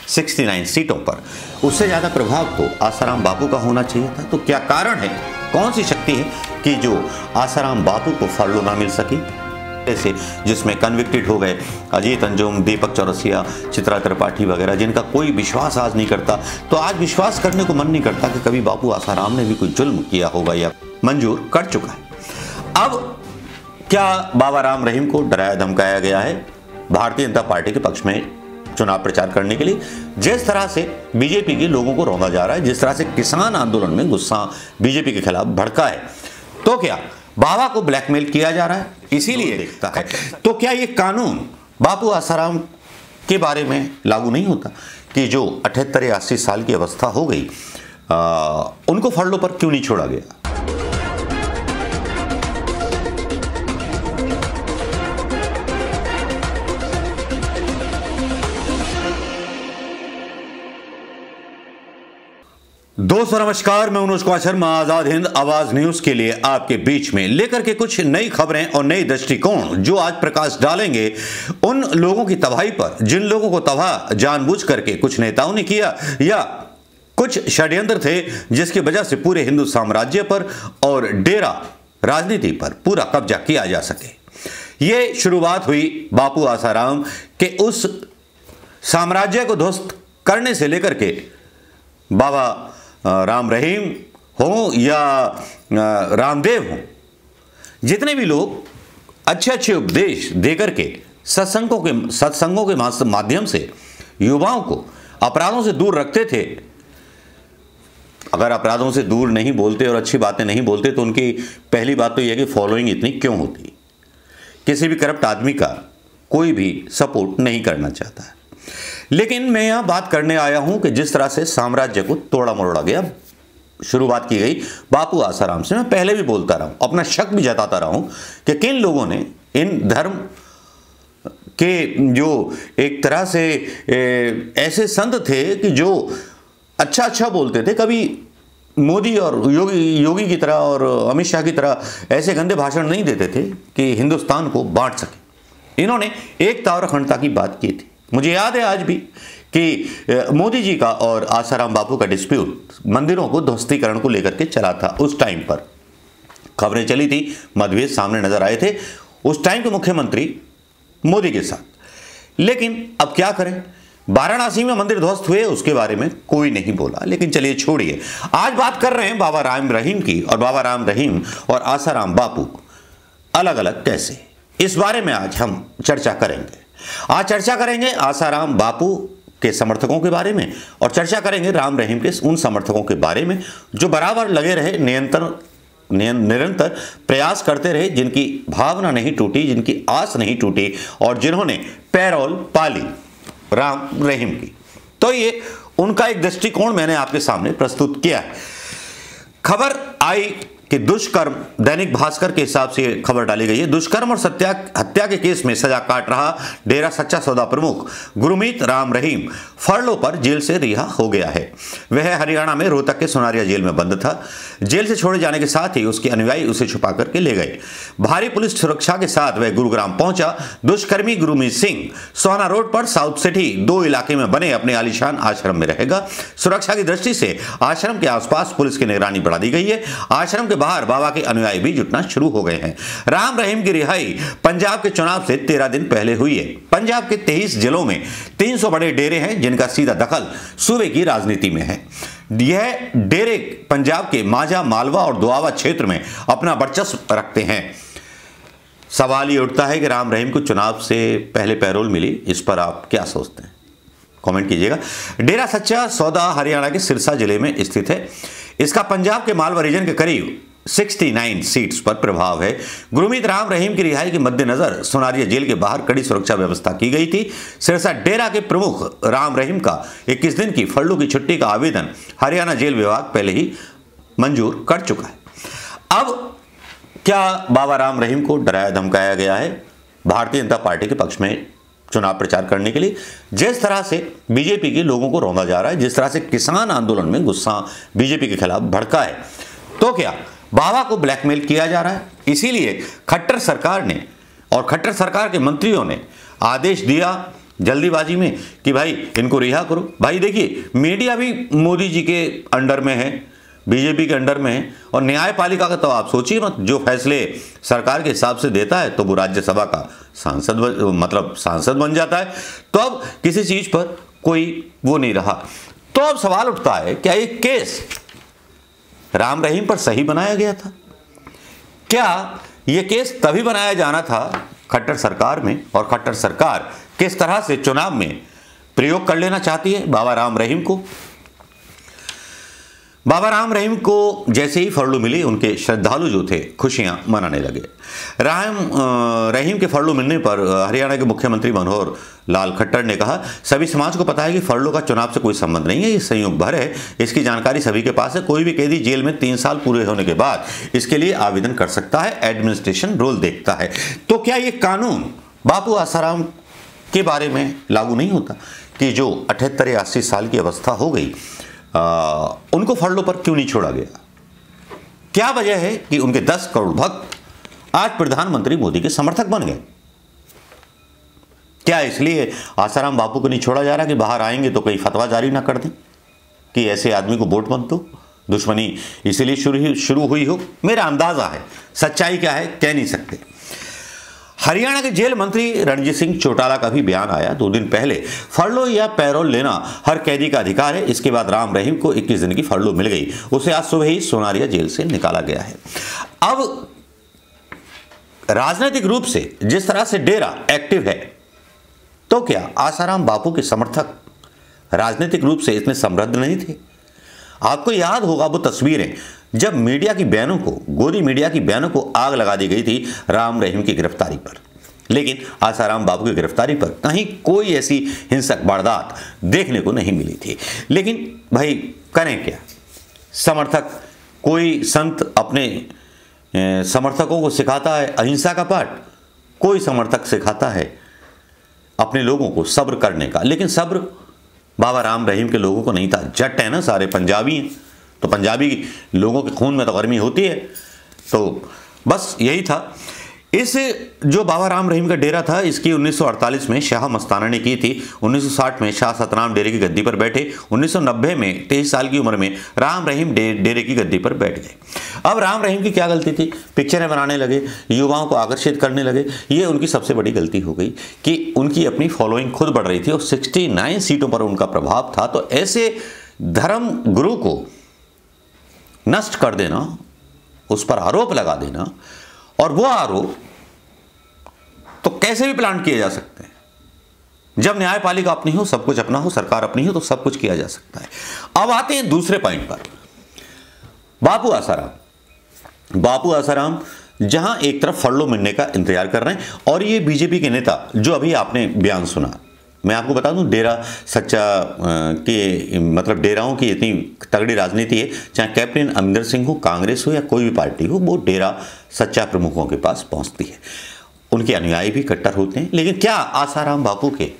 69 सीटों पर। उससे ज़्यादा प्रभाव तो आसाराम बापू का होना चाहिए था। तो क्या कारण है, कौन सी शक्ति है कि जो आसाराम बापू को फरलो ना मिल सकी, ऐसे जिसमें कन्विक्टेड हो गए अजीत अंजुम, दीपक चौरसिया, चित्रा त्रिपाठी वगैरह, जिनका कोई विश्वास आज नहीं करता। तो आज विश्वास करने को मन नहीं करता कि कभी बापू आसाराम ने भी कोई जुल्म किया होगा या मंजूर कर चुका है। अब क्या बाबा राम रहीम को डराया धमकाया गया है भारतीय जनता पार्टी के पक्ष में चुनाव प्रचार करने के लिए? जिस तरह से बीजेपी के लोगों को रौंदा जा रहा है, जिस तरह से किसान आंदोलन में गुस्सा बीजेपी के खिलाफ भड़का है, तो क्या बाबा को ब्लैकमेल किया जा रहा है? इसीलिए देखता है। तो क्या ये कानून बापू आसाराम के बारे में लागू नहीं होता कि जो 78 या 80 साल की अवस्था हो गई, उनको फरलो पर क्यों नहीं छोड़ा गया? दोस्तों नमस्कार, मैं मनोज कुमार शर्मा आजाद हिंद आवाज न्यूज के लिए आपके बीच में लेकर के कुछ नई खबरें और नई दृष्टिकोण जो आज प्रकाश डालेंगे उन लोगों की तबाही पर, जिन लोगों को तबाह जानबूझ करके कुछ नेताओं ने किया या कुछ षड्यंत्र थे जिसकी वजह से पूरे हिंदू साम्राज्य पर और डेरा राजनीति पर पूरा कब्जा किया जा सके। ये शुरुआत हुई बापू आसाराम के उस साम्राज्य को ध्वस्त करने से लेकर के बाबा राम रहीम हो या रामदेव हो, जितने भी लोग अच्छे अच्छे उपदेश देकर के सत्संगों के माध्यम से युवाओं को अपराधों से दूर रखते थे। अगर अपराधों से दूर नहीं बोलते और अच्छी बातें नहीं बोलते तो उनकी पहली बात तो यह है कि फॉलोइंग इतनी क्यों होती। किसी भी करप्ट आदमी का कोई भी सपोर्ट नहीं करना चाहता है। लेकिन मैं यहां बात करने आया हूं कि जिस तरह से साम्राज्य को तोड़ा मरोड़ा गया, शुरुआत की गई बापू आसाराम से। मैं पहले भी बोलता रहा हूं, अपना शक भी जताता रहा हूं कि किन लोगों ने इन धर्म के जो एक तरह से ऐसे संत थे कि जो अच्छा अच्छा बोलते थे, कभी मोदी और योगी की तरह और अमित शाह की तरह ऐसे गंदे भाषण नहीं देते थे कि हिंदुस्तान को बांट सके। इन्होंने एकता और अखंडता की बात की थी। मुझे याद है आज भी कि मोदी जी का और आसाराम बापू का डिस्प्यूट मंदिरों को ध्वस्तीकरण को लेकर के चला था। उस टाइम पर खबरें चली थी, मतभेद सामने नजर आए थे उस टाइम के मुख्यमंत्री मोदी के साथ। लेकिन अब क्या करें, वाराणसी में मंदिर ध्वस्त हुए, उसके बारे में कोई नहीं बोला। लेकिन चलिए छोड़िए, आज बात कर रहे हैं बाबा राम रहीम की। और बाबा राम रहीम और आसाराम बापू अलग अलग कैसे, इस बारे में आज हम चर्चा करेंगे। आज चर्चा करेंगे आसाराम बापू के समर्थकों के बारे में और चर्चा करेंगे राम रहीम के उन समर्थकों के बारे में जो बराबर लगे रहे, निरंतर प्रयास करते रहे, जिनकी भावना नहीं टूटी, जिनकी आस नहीं टूटी और जिन्होंने पैरोल पाली राम रहीम की। तो ये उनका एक दृष्टिकोण मैंने आपके सामने प्रस्तुत किया है। खबर आई कि दुष्कर्म, दैनिक भास्कर के हिसाब से खबर डाली गई है, दुष्कर्म और हत्या के केस में सजा काट रहा डेरा सच्चा सौदा प्रमुख गुरमीत राम रहीम फरलो पर जेल से रिहा हो गया है। वह हरियाणा में रोहतक के सोनारिया जेल में बंद था। जेल से छोड़े जाने के साथ ही उसके अनुयायी उसे छुपा करके ले गए। भारी पुलिस सुरक्षा के साथ वह गुरुग्राम पहुंचा। दुष्कर्मी गुरमीत सिंह सोना रोड पर साउथ सिटी 2 इलाके में बने अपने आलीशान आश्रम में रहेगा। सुरक्षा की दृष्टि से आश्रम के आसपास पुलिस की निगरानी बढ़ा दी गई है। आश्रम के बाहर बाबा के अनुयायी भी जुटना शुरू हो गए हैं। राम रहीम की रिहाई पंजाब के चुनाव से 13 दिन पहले हुई है। पंजाब के 23 जिलों में 300 बड़े डेरे हैं जिनका सीधा दखल सूबे की राजनीति में है। यह डेरे पंजाब के माझा, मालवा और दोआबा क्षेत्र में अपना वर्चस्व रखते हैं। सवाल ये उठता है कि राम रहीम को चुनाव से पहले पैरोल मिली, इस पर आप क्या सोचते हैं? कमेंट कीजिएगा। डेरा सच्चा सौदा हरियाणा के सिरसा जिले में स्थित है। इसका पंजाब के मालवा रीजन के करीब 69 सीट्स पर प्रभाव है। गुरमीत राम रहीम की रिहाई के मद्देनजर सोनारिया जेल के बाहर कड़ी सुरक्षा व्यवस्था की गई थी। सिरसा डेरा के प्रमुख राम रहीम का 21 दिन की फरलो की छुट्टी का आवेदन हरियाणा जेल विभाग पहले ही मंजूर कर चुका है। अब क्या बाबा राम रहीम को डराया धमकाया गया है भारतीय जनता पार्टी के पक्ष में चुनाव प्रचार करने के लिए? जिस तरह से बीजेपी के लोगों को रौंदा जा रहा है, जिस तरह से किसान आंदोलन में गुस्सा बीजेपी के खिलाफ भड़का है, तो क्या बाबा को ब्लैकमेल किया जा रहा है? इसीलिए खट्टर सरकार ने और खट्टर सरकार के मंत्रियों ने आदेश दिया जल्दीबाजी में कि भाई इनको रिहा करो। भाई देखिए, मीडिया भी मोदी जी के अंडर में है, बीजेपी के अंडर में है, और न्यायपालिका का तो आप सोचिए मत, जो फैसले सरकार के हिसाब से देता है तो वो राज्यसभा का सांसद बन जाता है। तो अब किसी चीज पर कोई वो नहीं रहा। तो अब सवाल उठता है, क्या ये केस राम रहीम पर सही बनाया गया था? क्या ये केस तभी बनाया जाना था खट्टर सरकार में, और खट्टर सरकार किस तरह से चुनाव में प्रयोग कर लेना चाहती है बाबा राम रहीम को? बाबा राम रहीम को जैसे ही फरलू मिली, उनके श्रद्धालु जो थे खुशियां मनाने लगे। रहीम के फरलू मिलने पर हरियाणा के मुख्यमंत्री मनोहर लाल खट्टर ने कहा, सभी समाज को पता है कि फरलू का चुनाव से कोई संबंध नहीं है, ये संयोग भर है। इसकी जानकारी सभी के पास है। कोई भी कैदी जेल में 3 साल पूरे होने के बाद इसके लिए आवेदन कर सकता है। एडमिनिस्ट्रेशन रोल देखता है। तो क्या ये कानून बापू आसाराम के बारे में लागू नहीं होता कि जो 78 या 80 साल की अवस्था हो गई, उनको फरलो पर क्यों नहीं छोड़ा गया? क्या वजह है कि उनके 10 करोड़ भक्त आज प्रधानमंत्री मोदी के समर्थक बन गए? क्या इसलिए आसाराम बापू को नहीं छोड़ा जा रहा कि बाहर आएंगे तो कहीं फतवा जारी ना कर दें कि ऐसे आदमी को वोट मत दो? दुश्मनी इसीलिए शुरू हुई हो, मेरा अंदाजा है। सच्चाई क्या है कह नहीं सकते। हरियाणा के जेल मंत्री रणजीत सिंह चौटाला का भी बयान आया 2 दिन पहले। फरलो या पैरोल लेना हर कैदी का अधिकार है। इसके बाद राम रहीम को 21 दिन की फरलो मिल गई। उसे आज सुबह ही सोनारिया जेल से निकाला गया है। अब राजनीतिक रूप से जिस तरह से डेरा एक्टिव है, तो क्या आसाराम बापू के समर्थक राजनीतिक रूप से इतने समृद्ध नहीं थे? आपको याद होगा वो तस्वीरें जब मीडिया की बयानों को, गोदी मीडिया की बयानों को आग लगा दी गई थी राम रहीम की गिरफ्तारी पर। लेकिन आसाराम बापू की गिरफ्तारी पर कहीं कोई ऐसी हिंसक वारदात देखने को नहीं मिली थी। लेकिन भाई करें क्या? समर्थक, कोई संत अपने समर्थकों को सिखाता है अहिंसा का पाठ, कोई समर्थक सिखाता है अपने लोगों को सब्र करने का। लेकिन सब्र बाबा राम रहीम के लोगों को नहीं था। जट है ना, सारे पंजाबी हैं, तो पंजाबी लोगों के खून में तो गर्मी होती है। तो बस यही था। इस जो बाबा राम रहीम का डेरा था, इसकी 1948 में शाह मस्ताना ने की थी। 1960 में शाह सतनाम डेरे की गद्दी पर बैठे। 1990 में 23 साल की उम्र में राम रहीम डेरे की गद्दी पर बैठ गए। अब राम रहीम की क्या गलती थी? पिक्चरें बनाने लगे, युवाओं को आकर्षित करने लगे। ये उनकी सबसे बड़ी गलती हो गई कि उनकी अपनी फॉलोइंग खुद बढ़ रही थी और 69 सीटों पर उनका प्रभाव था। तो ऐसे धर्म गुरु को नष्ट कर देना, उस पर आरोप लगा देना, और वो आरोप तो कैसे भी प्लान किए जा सकते हैं। जब न्यायपालिका अपनी हो, सब कुछ अपना हो, सरकार अपनी हो, तो सब कुछ किया जा सकता है। अब आते हैं दूसरे पॉइंट पर। बापू आसाराम जहां एक तरफ फरलो मिलने का इंतजार कर रहे हैं, और ये बीजेपी के नेता जो अभी आपने बयान सुना, मैं आपको बता दूं, डेरा सच्चा के मतलब डेराओं की इतनी तगड़ी राजनीति है। चाहे कैप्टन अमरिंदर सिंह हो, कांग्रेस हो या कोई भी पार्टी हो, वो डेरा सच्चा प्रमुखों के पास पहुंचती है। उनके अनुयायी भी कट्टर होते हैं। लेकिन क्या आसाराम बापू के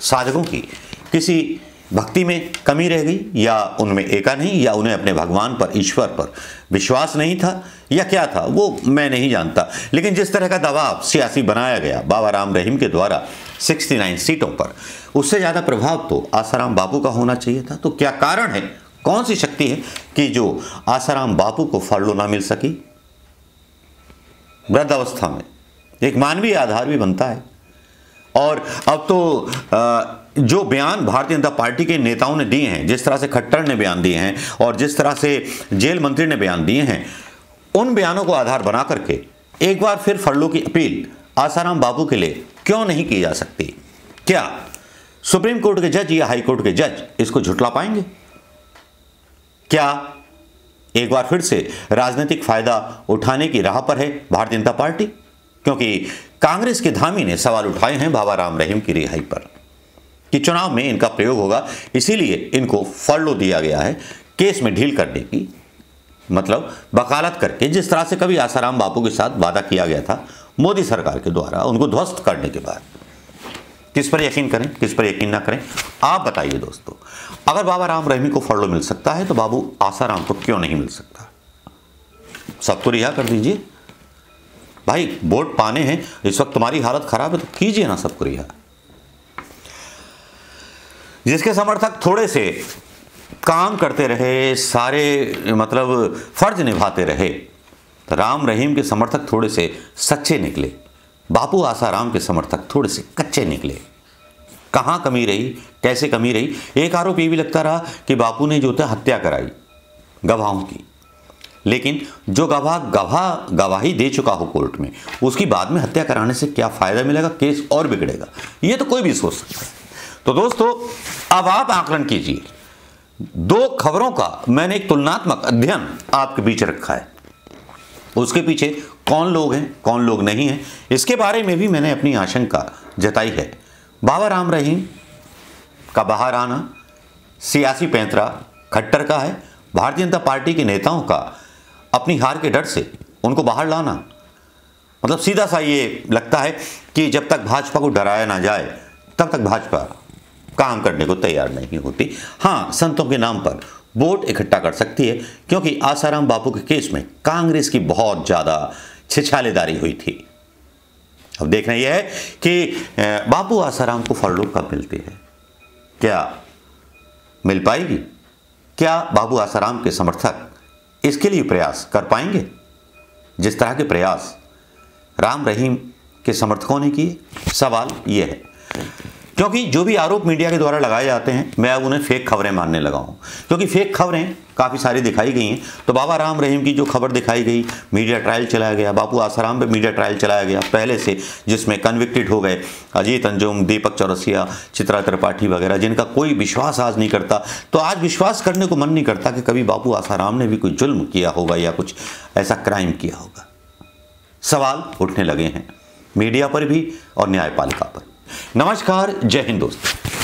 साधकों की किसी भक्ति में कमी रह गई, या उनमें एका नहीं, या उन्हें अपने भगवान पर, ईश्वर पर विश्वास नहीं था, या क्या था, वो मैं नहीं जानता। लेकिन जिस तरह का दबाव सियासी बनाया गया बाबा राम रहीम के द्वारा 69 सीटों पर, उससे ज़्यादा प्रभाव तो आसाराम बापू का होना चाहिए था। तो क्या कारण है, कौन सी शक्ति है कि जो आसाराम बापू को फरलो ना मिल सकी? वृद्ध अवस्था में एक मानवीय आधार भी बनता है। और अब तो जो बयान भारतीय जनता पार्टी के नेताओं ने दिए हैं, जिस तरह से खट्टर ने बयान दिए हैं और जिस तरह से जेल मंत्री ने बयान दिए हैं, उन बयानों को आधार बना करके एक बार फिर फरलो की अपील आसाराम बापू के लिए क्यों नहीं की जा सकती? क्या सुप्रीम कोर्ट के जज या हाई कोर्ट के जज इसको झुटला पाएंगे? क्या एक बार फिर से राजनीतिक फायदा उठाने की राह पर है भारतीय जनता पार्टी? क्योंकि कांग्रेस के धामी ने सवाल उठाए हैं बाबा राम रहीम की रिहाई पर कि चुनाव में इनका प्रयोग होगा, इसीलिए इनको फरलो दिया गया है केस में ढील करने की, मतलब वकालत करके, जिस तरह से कभी आसाराम बापू के साथ वादा किया गया था मोदी सरकार के द्वारा उनको ध्वस्त करने के बाद। किस पर यकीन करें, किस पर यकीन ना करें, आप बताइए दोस्तों। अगर बाबा राम रहीम को फरलो मिल सकता है तो बाबू आसाराम को क्यों नहीं मिल सकता? सबको रिहा कर दीजिए भाई, वोट पाने हैं। इस वक्त तुम्हारी हालत खराब है तो कीजिए ना सबको रिहा। जिसके समर्थक थोड़े से काम करते रहे, सारे मतलब फर्ज निभाते रहे। राम रहीम के समर्थक थोड़े से सच्चे निकले, बापू आसाराम के समर्थक थोड़े से कच्चे निकले। कहाँ कमी रही, कैसे कमी रही? एक आरोप ये भी लगता रहा कि बापू ने जो था हत्या कराई गवाहों की, लेकिन जो गवाही दे चुका हो कोर्ट में, उसकी बाद में हत्या कराने से क्या फायदा मिलेगा? केस और बिगड़ेगा, ये तो कोई भी सोच सकता है। तो दोस्तों, अब आप आकलन कीजिए। दो खबरों का मैंने एक तुलनात्मक अध्ययन आपके बीच रखा है। उसके पीछे कौन लोग हैं, कौन लोग नहीं हैं, इसके बारे में भी मैंने अपनी आशंका जताई है। बाबा राम रहीम का बाहर आना सियासी पैंतरा खट्टर का है। भारतीय जनता पार्टी के नेताओं का अपनी हार के डर से उनको बाहर लाना, मतलब सीधा सा ये लगता है कि जब तक भाजपा को डराया ना जाए तब तक भाजपा काम करने को तैयार नहीं होती। हाँ, संतों के नाम पर वोट इकट्ठा कर सकती है, क्योंकि आसाराम बापू के केस में कांग्रेस की बहुत ज़्यादा छिछालेदारी हुई थी। अब देखना यह है कि बापू आसाराम को फरलो कब मिलती है, क्या मिल पाएगी? क्या बाबू आसाराम के समर्थक इसके लिए प्रयास कर पाएंगे जिस तरह के प्रयास राम रहीम के समर्थकों ने किए? सवाल यह है, क्योंकि जो भी आरोप मीडिया के द्वारा लगाए जाते हैं, मैं अब उन्हें फेक खबरें मानने लगा हूं, क्योंकि फेक खबरें काफ़ी सारी दिखाई गई हैं। तो बाबा राम रहीम की जो खबर दिखाई गई, मीडिया ट्रायल चलाया गया, बापू आसाराम पे मीडिया ट्रायल चलाया गया पहले से, जिसमें कन्विक्टेड हो गए अजीत अंजुम, दीपक चौरसिया, चित्रा त्रिपाठी वगैरह, जिनका कोई विश्वास आज नहीं करता। तो आज विश्वास करने को मन नहीं करता कि कभी बापू आसाराम ने भी कोई जुल्म किया होगा या कुछ ऐसा क्राइम किया होगा। सवाल उठने लगे हैं मीडिया पर भी और न्यायपालिका पर। नमस्कार, जय हिंद दोस्तों।